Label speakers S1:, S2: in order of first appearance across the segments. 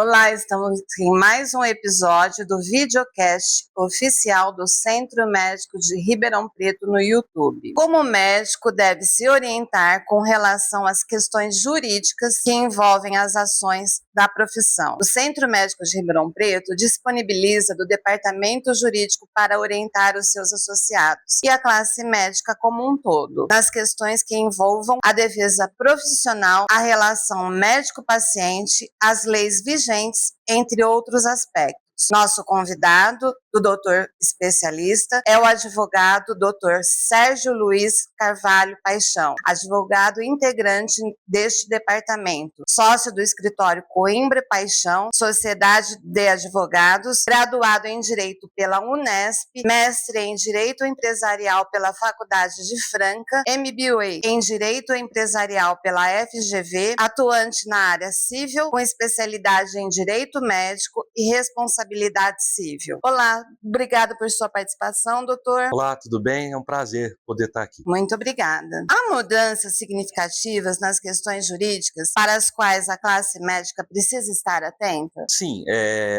S1: Olá, estamos em mais um episódio do videocast oficial do Centro Médico de Ribeirão Preto no YouTube. Como o médico deve se orientar com relação às questões jurídicas que envolvem as ações da profissão. O Centro Médico de Ribeirão Preto disponibiliza do Departamento Jurídico para orientar os seus associados e a classe médica como um todo, nas questões que envolvam a defesa profissional, a relação médico-paciente, as leis vigentes, entre outros aspectos. Nosso convidado, o doutor especialista, é o advogado doutor Sérgio Luiz Carvalho Paixão, advogado integrante deste departamento, sócio do escritório Coimbra Paixão, Sociedade de Advogados, graduado em Direito pela Unesp, mestre em Direito Empresarial pela Faculdade de Franca, MBA em Direito Empresarial pela FGV, atuante na área civil, com especialidade em Direito Médico e Responsabilidade Civil. Olá, obrigada por sua participação, doutor.
S2: Olá, tudo bem? É um prazer poder estar aqui.
S1: Muito obrigada. Há mudanças significativas nas questões jurídicas para as quais a classe médica precisa estar atenta?
S2: Sim,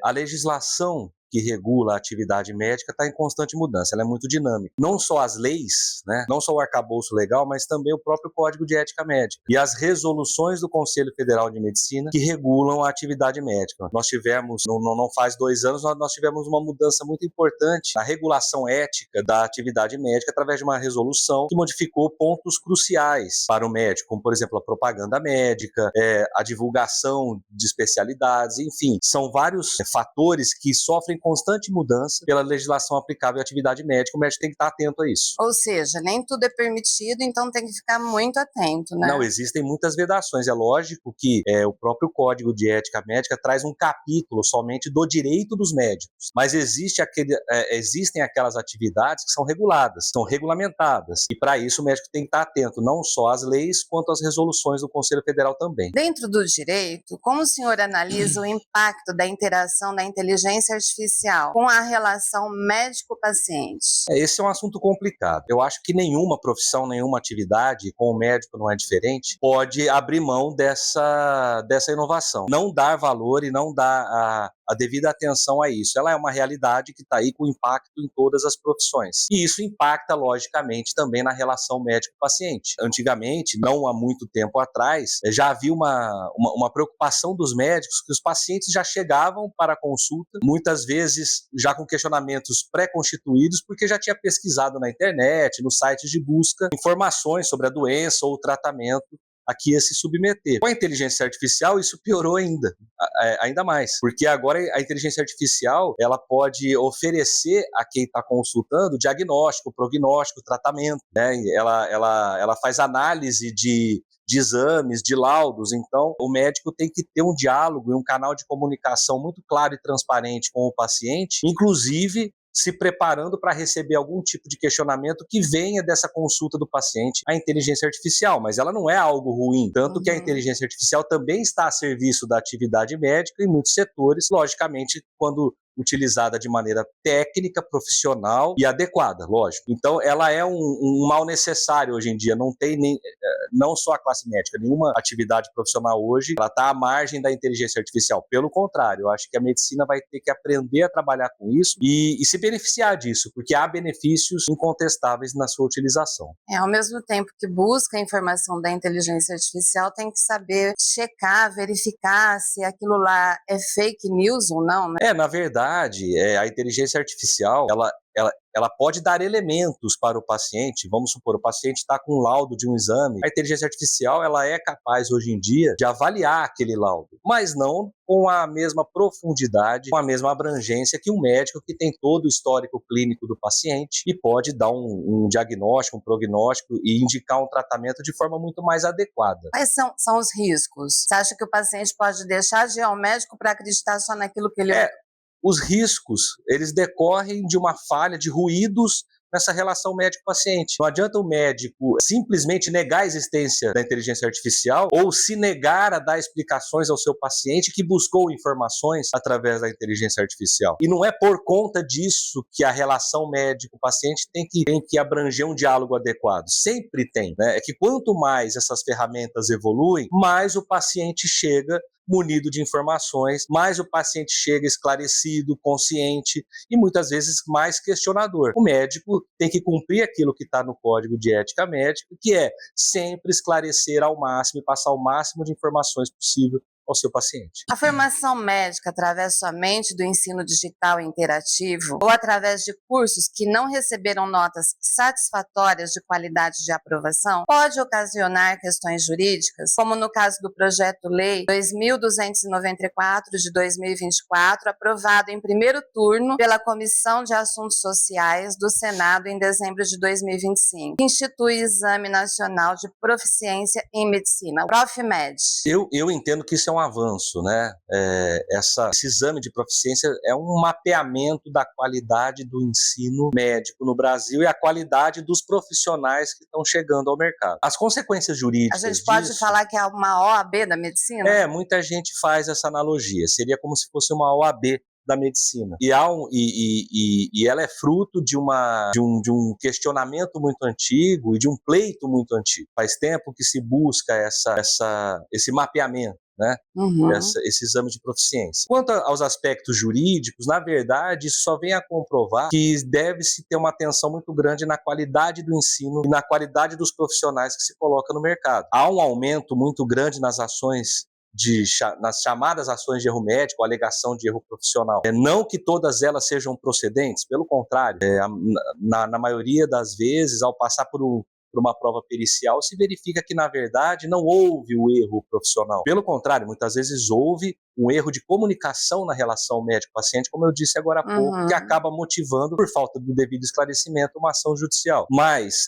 S2: a legislação que regula a atividade médica está em constante mudança, ela é muito dinâmica. Não só as leis, não só o arcabouço legal, mas também o próprio Código de Ética Médica e as resoluções do Conselho Federal de Medicina que regulam a atividade médica. Nós tivemos, não faz 2 anos, nós tivemos uma mudança muito importante na regulação ética da atividade médica através de uma resolução que modificou pontos cruciais para o médico, como, por exemplo, a propaganda médica, a divulgação de especialidades, enfim, são vários fatores que sofrem constante mudança pela legislação aplicável à atividade médica. O médico tem que estar atento a isso.
S1: Ou seja, nem tudo é permitido, então tem que ficar muito atento, né?
S2: Não, existem muitas vedações. É lógico que o próprio Código de Ética Médica traz um capítulo somente do direito dos médicos, mas existem aquelas atividades que são reguladas, são regulamentadas, e para isso o médico tem que estar atento não só às leis, quanto às resoluções do Conselho Federal também.
S1: Dentro do direito, como o senhor analisa o impacto da interação da inteligência artificial com a relação médico-paciente?
S2: Esse é um assunto complicado. Eu acho que nenhuma profissão, nenhuma atividade, com o médico não é diferente, pode abrir mão dessa inovação. Não dar valor e não dar a devida atenção a isso. Ela é uma realidade que está aí com impacto em todas as profissões. E isso impacta, logicamente, também na relação médico-paciente. Antigamente, não há muito tempo atrás, já havia uma preocupação dos médicos que os pacientes já chegavam para a consulta, muitas vezes já com questionamentos pré-constituídos, porque já tinha pesquisado na internet, nos sites de busca, informações sobre a doença ou o tratamento a que ia se submeter. Com a inteligência artificial, isso piorou ainda mais, porque agora a inteligência artificial ela pode oferecer a quem está consultando diagnóstico, prognóstico, tratamento, Ela faz análise de exames, de laudos. Então o médico tem que ter um diálogo e um canal de comunicação muito claro e transparente com o paciente, inclusive se preparando para receber algum tipo de questionamento que venha dessa consulta do paciente à inteligência artificial, mas ela não é algo ruim, tanto que a inteligência artificial também está a serviço da atividade médica em muitos setores, logicamente, quando utilizada de maneira técnica, profissional e adequada, lógico. Então, ela é um mal necessário hoje em dia. Não tem não só a classe médica, nenhuma atividade profissional hoje, ela está à margem da inteligência artificial. Pelo contrário, eu acho que a medicina vai ter que aprender a trabalhar com isso e se beneficiar disso, porque há benefícios incontestáveis na sua utilização.
S1: Ao mesmo tempo que busca a informação da inteligência artificial, tem que saber checar, verificar se aquilo lá é fake news ou não, né?
S2: Na verdade, a inteligência artificial, ela pode dar elementos para o paciente. Vamos supor, o paciente está com um laudo de um exame. A inteligência artificial ela é capaz, hoje em dia, de avaliar aquele laudo, mas não com a mesma profundidade, com a mesma abrangência que um médico que tem todo o histórico clínico do paciente e pode dar um diagnóstico, um prognóstico e indicar um tratamento de forma muito mais adequada.
S1: Quais são os riscos? Você acha que o paciente pode deixar de ir ao médico para acreditar só naquilo que ele...
S2: Os riscos, eles decorrem de uma falha, de ruídos nessa relação médico-paciente. Não adianta o médico simplesmente negar a existência da inteligência artificial ou se negar a dar explicações ao seu paciente que buscou informações através da inteligência artificial. E não é por conta disso que a relação médico-paciente tem que abranger um diálogo adequado. Sempre tem, É que quanto mais essas ferramentas evoluem, mais o paciente chega munido de informações, mais o paciente chega esclarecido, consciente e muitas vezes mais questionador. O médico tem que cumprir aquilo que está no Código de Ética Médica, que é sempre esclarecer ao máximo e passar o máximo de informações possível ao seu paciente.
S1: A formação médica, através somente do ensino digital e interativo, ou através de cursos que não receberam notas satisfatórias de qualidade de aprovação, pode ocasionar questões jurídicas, como no caso do Projeto-Lei 2294 de 2024, aprovado em primeiro turno pela Comissão de Assuntos Sociais do Senado em dezembro de 2025, que institui o Exame Nacional de Proficiência em Medicina, o ProfMed.
S2: Eu entendo que isso é um avanço, né? Esse exame de proficiência é um mapeamento da qualidade do ensino médico no Brasil e a qualidade dos profissionais que estão chegando ao mercado. As consequências jurídicas
S1: A gente pode
S2: disso,
S1: falar que é uma OAB da medicina?
S2: muita gente faz essa analogia. Seria como se fosse uma OAB da medicina. E ela é fruto de um questionamento muito antigo e de um pleito muito antigo. Faz tempo que se busca esse mapeamento, né? Esse exame de proficiência. Quanto aos aspectos jurídicos, na verdade, isso só vem a comprovar que deve-se ter uma atenção muito grande na qualidade do ensino e na qualidade dos profissionais que se colocam no mercado. Há um aumento muito grande nas nas chamadas ações de erro médico, alegação de erro profissional. Não que todas elas sejam procedentes, pelo contrário, na maioria das vezes, ao passar por uma prova pericial, se verifica que, na verdade, não houve o erro profissional. Pelo contrário, muitas vezes houve um erro de comunicação na relação médico-paciente, como eu disse agora há pouco, que acaba motivando, por falta do devido esclarecimento, uma ação judicial. Mas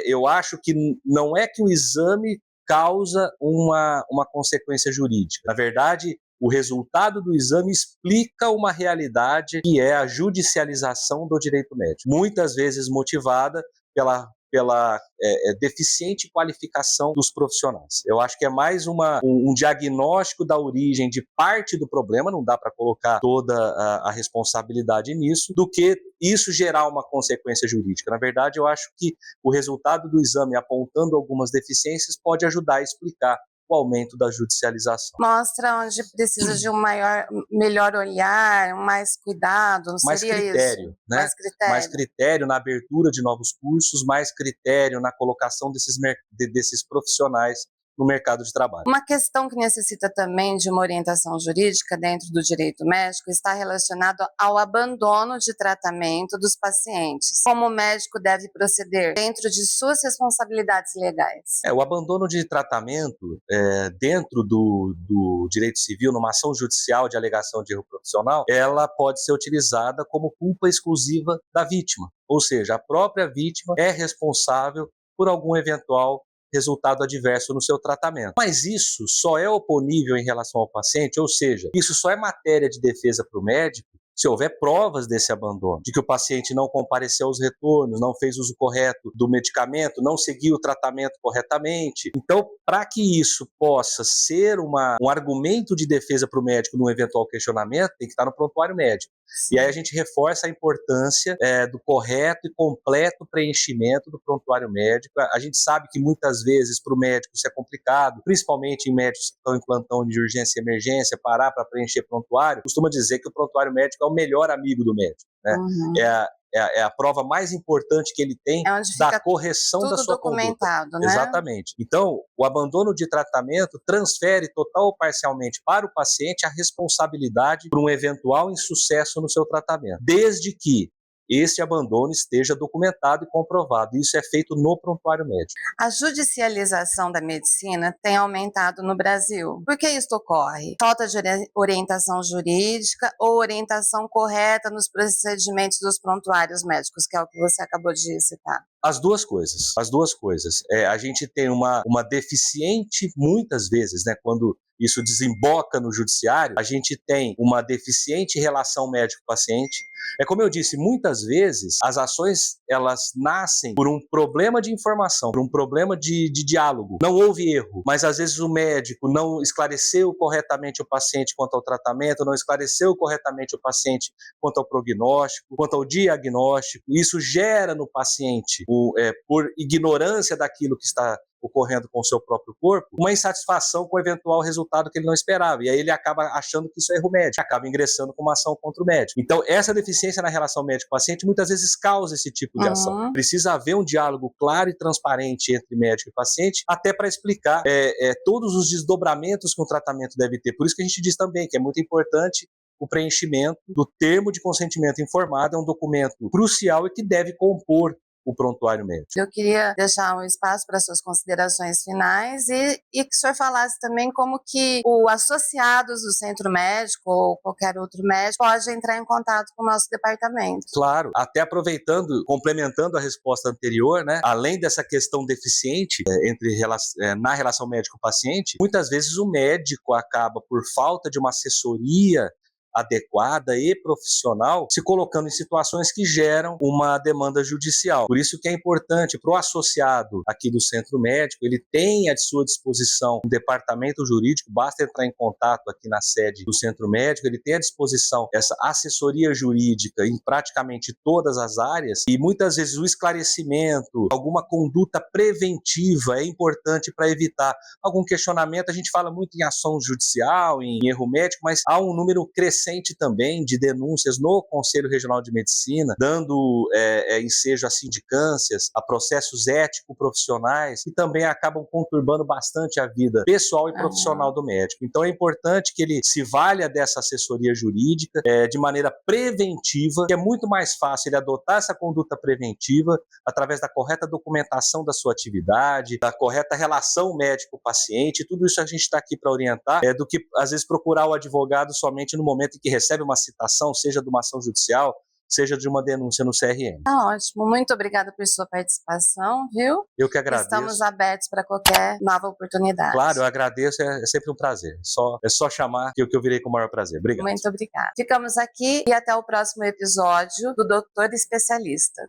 S2: eu acho que não é que o exame causa uma consequência jurídica. Na verdade, o resultado do exame explica uma realidade que é a judicialização do direito médico, muitas vezes motivada pela deficiente qualificação dos profissionais. Eu acho que é mais um diagnóstico da origem de parte do problema, não dá para colocar toda a responsabilidade nisso, do que isso gerar uma consequência jurídica. Na verdade, eu acho que o resultado do exame apontando algumas deficiências pode ajudar a explicar o aumento da judicialização.
S1: Mostra onde precisa de um melhor olhar, mais cuidado, não
S2: mais
S1: seria
S2: critério,
S1: isso?
S2: né?
S1: Mais critério.
S2: Mais critério na abertura de novos cursos, mais critério na colocação desses profissionais no mercado de trabalho.
S1: Uma questão que necessita também de uma orientação jurídica dentro do direito médico está relacionado ao abandono de tratamento dos pacientes. Como o médico deve proceder dentro de suas responsabilidades legais?
S2: O abandono de tratamento dentro do direito civil, numa ação judicial de alegação de erro profissional, ela pode ser utilizada como culpa exclusiva da vítima. Ou seja, a própria vítima é responsável por algum eventual resultado adverso no seu tratamento. Mas isso só é oponível em relação ao paciente, ou seja, isso só é matéria de defesa para o médico se houver provas desse abandono, de que o paciente não compareceu aos retornos, não fez uso correto do medicamento, não seguiu o tratamento corretamente. Então, para que isso possa ser um argumento de defesa para o médico num eventual questionamento, tem que estar no prontuário médico. Sim. E aí a gente reforça a importância do correto e completo preenchimento do prontuário médico. A gente sabe que muitas vezes para o médico isso é complicado, principalmente em médicos que estão em plantão de urgência e emergência, parar para preencher prontuário, costuma dizer que o prontuário médico é o melhor amigo do médico, né? É a prova mais importante que ele tem da correção da sua conduta.
S1: Né?
S2: Exatamente. Então, o abandono de tratamento transfere total ou parcialmente para o paciente a responsabilidade por um eventual insucesso no seu tratamento, desde que esse abandono esteja documentado e comprovado. Isso é feito no prontuário médico.
S1: A judicialização da medicina tem aumentado no Brasil. Por que isso ocorre? Falta de orientação jurídica ou orientação correta nos procedimentos dos prontuários médicos, que é o que você acabou de citar?
S2: As duas coisas. A gente tem uma deficiente, muitas vezes, né, quando isso desemboca no judiciário, a gente tem uma deficiente relação médico-paciente. Como eu disse, muitas vezes as ações elas nascem por um problema de informação, por um problema de diálogo. Não houve erro, mas às vezes o médico não esclareceu corretamente o paciente quanto ao tratamento, não esclareceu corretamente o paciente quanto ao prognóstico, quanto ao diagnóstico. Isso gera no paciente por ignorância daquilo que está ocorrendo com o seu próprio corpo, uma insatisfação com o eventual resultado que ele não esperava. E aí ele acaba achando que isso é erro médico, acaba ingressando com uma ação contra o médico. Então, essa deficiência na relação médico-paciente muitas vezes causa esse tipo de ação. Precisa haver um diálogo claro e transparente entre médico e paciente, até para explicar todos os desdobramentos que um tratamento deve ter. Por isso que a gente diz também que é muito importante o preenchimento do termo de consentimento informado, é um documento crucial e que deve compor o prontuário médico.
S1: Eu queria deixar um espaço para suas considerações finais e que o senhor falasse também como que os associados do centro médico ou qualquer outro médico pode entrar em contato com o nosso departamento.
S2: Claro, até aproveitando, complementando a resposta anterior, né, além dessa questão deficiente na relação médico-paciente, muitas vezes o médico acaba, por falta de uma assessoria adequada e profissional, se colocando em situações que geram uma demanda judicial. Por isso que é importante para o associado aqui do centro médico, ele tem à sua disposição um departamento jurídico, basta entrar em contato aqui na sede do centro médico, ele tem à disposição essa assessoria jurídica em praticamente todas as áreas, e muitas vezes o esclarecimento, alguma conduta preventiva é importante para evitar algum questionamento. A gente fala muito em ação judicial, em erro médico, mas há um número crescente também de denúncias no Conselho Regional de Medicina, dando ensejo a sindicâncias, a processos ético-profissionais, que também acabam conturbando bastante a vida pessoal e profissional do médico. Então é importante que ele se valha dessa assessoria jurídica de maneira preventiva, que é muito mais fácil ele adotar essa conduta preventiva através da correta documentação da sua atividade, da correta relação médico-paciente. Tudo isso a gente está aqui para orientar, do que às vezes procurar o advogado somente no momento em que recebe uma citação, seja de uma ação judicial, seja de uma denúncia no CRM.
S1: Tá ótimo, muito obrigada por sua participação, viu?
S2: Eu que agradeço.
S1: Estamos abertos para qualquer nova oportunidade.
S2: Claro, eu agradeço, é sempre um prazer. É só chamar que eu virei com o maior prazer. Obrigado.
S1: Muito obrigada. Ficamos aqui e até o próximo episódio do Doutor Especialista.